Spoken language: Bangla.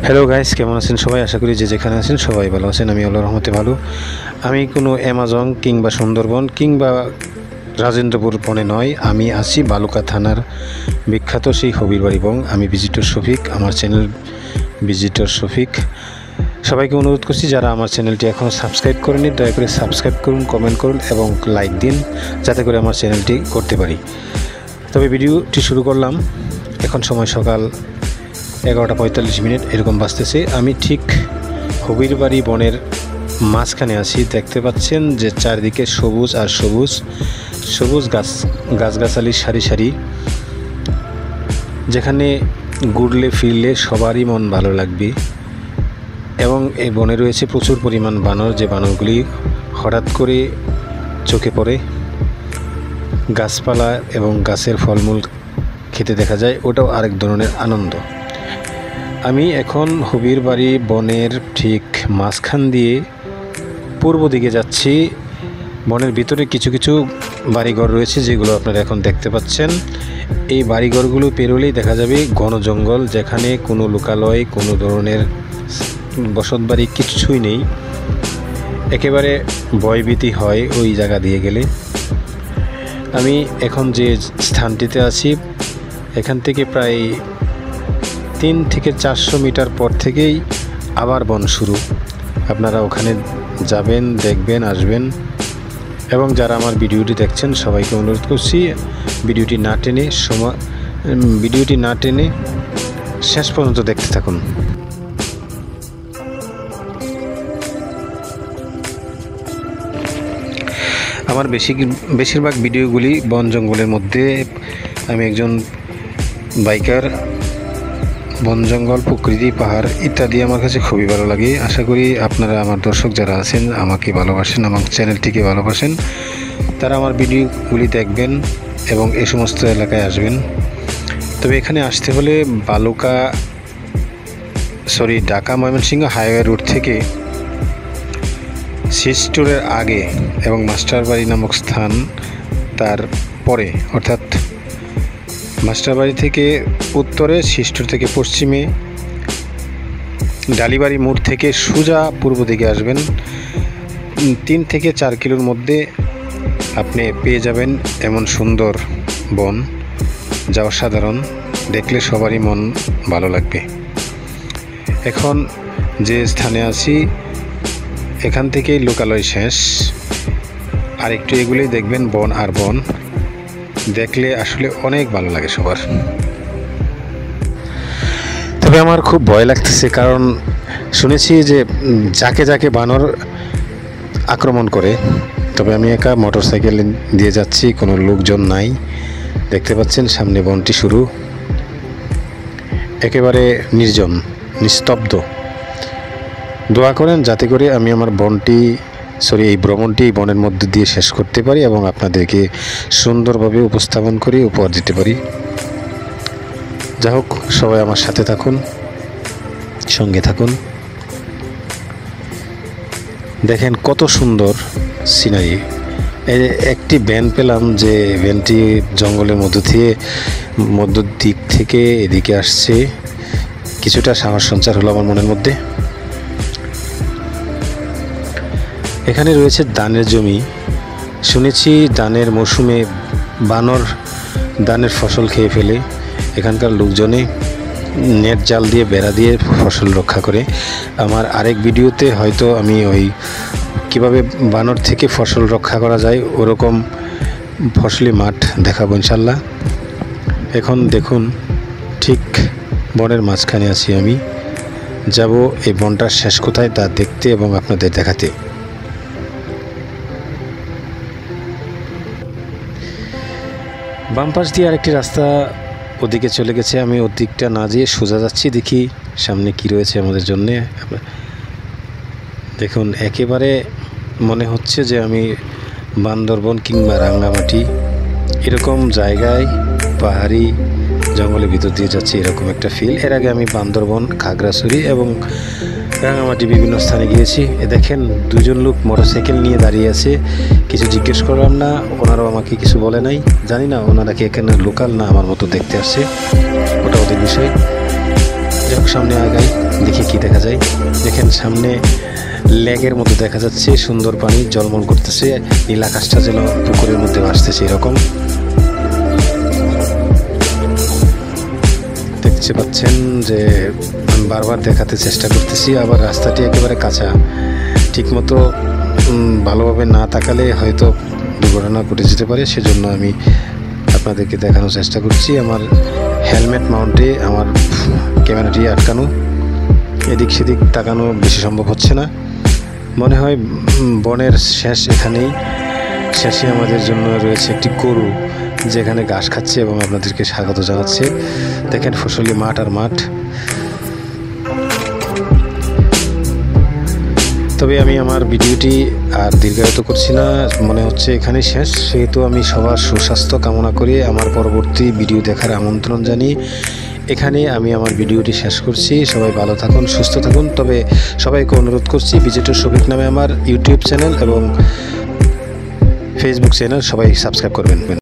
হ্যালো গাইস, কেমন আছেন সবাই? আশা করি যে যেখানে আছেন সবাই ভালো আছেন। আমি আল্লাহর রহমতে ভালো। আমি কোনো অ্যামাজন কিংবা সুন্দরবন কিংবা রাজেন্দ্রপুর বনে নয়, আমি আছি বালুকা থানার বিখ্যাত সেই হবির বাড়ি বং। আমি ভিজিটর শফিক, আমার চ্যানেল ভিজিটর শফিক। সবাইকে অনুরোধ করছি, যারা আমার চ্যানেলটি এখনও সাবস্ক্রাইব করেনি দয়া করে সাবস্ক্রাইব করুন, কমেন্ট করুন এবং লাইক দিন, যাতে করে আমার চ্যানেলটি করতে পারি। তবে ভিডিওটি শুরু করলাম। এখন সময় সকাল 11:45 এরকম বাজতেছে। আমি ঠিক হবির বাড়ি বনের মাঝখানে আছি। দেখতে পাচ্ছেন যে চারদিকে সবুজ আর সবুজ সবুজ গাছগাছালির সারি সারি, যেখানে ঘুরলে ফিরলে সবারই মন ভালো লাগবে। এবং এই বনে রয়েছে প্রচুর পরিমাণ বানর, যে বানরগুলি হঠাৎ করে চোখে পড়ে গাছপালা এবং গাছের ফলমূল খেতে দেখা যায়, ওটাও আরেক ধরনের আনন্দ। আমি এখন হবির বাড়ি বনের ঠিক মাঝখান দিয়ে পূর্ব দিকে যাচ্ছি। বনের ভিতরে কিছু কিছু বাড়িঘর রয়েছে, যেগুলো আপনারা এখন দেখতে পাচ্ছেন। এই বাড়িঘরগুলো পেরোলেই দেখা যাবে ঘন জঙ্গল, যেখানে কোনো লোকালয়, কোনো ধরনের বসতবাড়ি কিছুই নেই। একেবারে ভয়ভীতি হয় ওই জায়গা দিয়ে গেলে। আমি এখন যে স্থানটিতে আছি, এখান থেকে প্রায় 3 থেকে 400 মিটার পর থেকেই আবার বন শুরু। আপনারা ওখানে যাবেন, দেখবেন, আসবেন। এবং যারা আমার ভিডিওটি দেখছেন সবাইকে অনুরোধ করছি, ভিডিওটি না টেনে শেষ পর্যন্ত দেখতে থাকুন। আমার বেশিরভাগ ভিডিওগুলি বন জঙ্গলের মধ্যে। আমি একজন বাইকার। বন জঙ্গল, প্রকৃতি, পাহাড় ইত্যাদি আমার কাছে খুবই ভালো লাগে। আশা করি আপনারা, আমার দর্শক যারা আছেন, আমাকে ভালোবাসেন, আমার চ্যানেলটিকে ভালোবাসেন, তারা আমার ভিডিওগুলি দেখবেন এবং এই সমস্ত এলাকায় আসবেন। তবে এখানে আসতে হলে ঢাকা ময়মনসিংহ হাইওয়ে রোড থেকে সিস্টোরের আগে এবং মাস্টারবাড়ি নামক স্থান তার পরে, অর্থাৎ মাস্টারবাড়ি থেকে উত্তরে, সিস্টোর থেকে পশ্চিমে, ডালিবাড়ি মোড় থেকে সোজা পূর্ব দিকে আসবেন। 3 থেকে 4 কিলোর মধ্যে আপনি পেয়ে যাবেন এমন সুন্দর বন, যা অসাধারণ। দেখলে সবারই মন ভালো লাগবে। এখন যে স্থানে আছি, এখান থেকেই লোকালয় শেষ। আর একটু এগুলোই দেখবেন বন আর বন, দেখলে আসলে অনেক ভালো লাগে সবার। তবে আমার খুব ভয় লাগতেছে, কারণ শুনেছি যে যাকে যাকে বানর আক্রমণ করে। তবে আমি একা মোটরসাইকেল দিয়ে যাচ্ছি, কোনো লোকজন নাই। দেখতে পাচ্ছেন সামনে বনটি শুরু, একেবারে নির্জন, নিস্তব্ধ। দোয়া করেন যাতে করে আমি আমার এই ভ্রমণটি বনের মধ্যে দিয়ে শেষ করতে পারি এবং আপনাদেরকে সুন্দরভাবে উপস্থাপন করে উপহার দিতে পারি। যা হোক, সবাই আমার সাথে থাকুন, সঙ্গে থাকুন। দেখেন কত সুন্দর সিনারি। একটি ভ্যান পেলাম, যে ভ্যানটি জঙ্গলের মধ্য দিক থেকে এদিকে আসছে। কিছুটা সাহস সঞ্চার হলো আমার মনের মধ্যে। এখানে রয়েছে ধানের জমি। শুনেছি ধানের মৌসুমে বানর ধানের ফসল খেয়ে ফেলে। এখানকার লোকজনে নেট জাল দিয়ে, বেড়া দিয়ে ফসল রক্ষা করে। আমার আরেক ভিডিওতে হয়তো আমি কিভাবে বানর থেকে ফসল রক্ষা করা যায় ওরকম ফসলি মাঠ দেখাবো ইনশাল্লাহ। এখন দেখুন, ঠিক বনের মাঝখানে আছি আমি। যাব এই বনটার শেষ কোথায় তা দেখতে এবং আপনাদের দেখাতে। বাম পাশ দিয়ে আরেকটি রাস্তা ওদিকে চলে গেছে। আমি ওদিকটা না যেয়ে সোজা যাচ্ছি, দেখি সামনে কি রয়েছে আমাদের জন্যে। দেখুন, একেবারে মনে হচ্ছে যে আমি বান্দরবন কিংবা রাঙ্গামাটি এরকম জায়গায়, পাহাড়ি জঙ্গলের ভিতর দিয়ে যাচ্ছি, এরকম একটা ফিল। এর আগে আমি বান্দরবন, খাগড়াছড়ি এবং রাঙামাটি বিভিন্ন স্থানে গিয়েছি। দেখেন 2জন লোক মোটরসাইকেল নিয়ে দাঁড়িয়ে আছে। কিছু জিজ্ঞেস করলাম না, ওনারাও আমাকে কিছু বলে নাই। জানি না ওনারা কি এখানে লোকাল না আমার মতো দেখতে আসছে, ওটা ওদের বিষয়। যাই হোক, সামনে আগাই। দেখি কি দেখা যায়। দেখেন সামনে লেকের মতো দেখা যাচ্ছে, সুন্দর পানি জলমল করতেছে, নীল আকাশটা যেন পুকুরের মধ্যে ভাসতেছে এরকম দেখতে পাচ্ছেন। যে আমি বারবার দেখাতে চেষ্টা করতেছি, আবার রাস্তাটি একেবারে কাঁচা, ঠিকমতো ভালোভাবে না তাকালে হয়তো দুর্ঘটনা ঘটে যেতে পারে, সেজন্য আমি আপনাদেরকে দেখানোর চেষ্টা করছি। আমার হেলমেট মাউন্টে আমার ক্যামেরাটি আটকানো, এদিক সেদিক তাকানো বেশি সম্ভব হচ্ছে না। মনে হয় বনের শেষ এখানেই, শেষে আমাদের জন্য রয়েছে একটি গরু যেখানে ঘাস খাচ্ছে এবং আপনাদেরকে স্বাগত জানাচ্ছে। দেখেন ফসলি মাঠ আর মাঠ। তবে আমি আমার ভিডিওটি আর দীর্ঘায়িত করছি না, মনে হচ্ছে এখানে শেষ, সেহেতু আমি সবার সুস্বাস্থ্য কামনা করে আমার পরবর্তী ভিডিও দেখার আমন্ত্রণ জানিয়ে এখানে আমি আমার ভিডিওটি শেষ করছি। সবাই ভালো থাকুন, সুস্থ থাকুন। তবে সবাইকে অনুরোধ করছি, ভিজিটর শফিক নামে আমার ইউটিউব চ্যানেল এবং ফেসবুক চ্যানেল সবাই সাবস্ক্রাইব করবেন।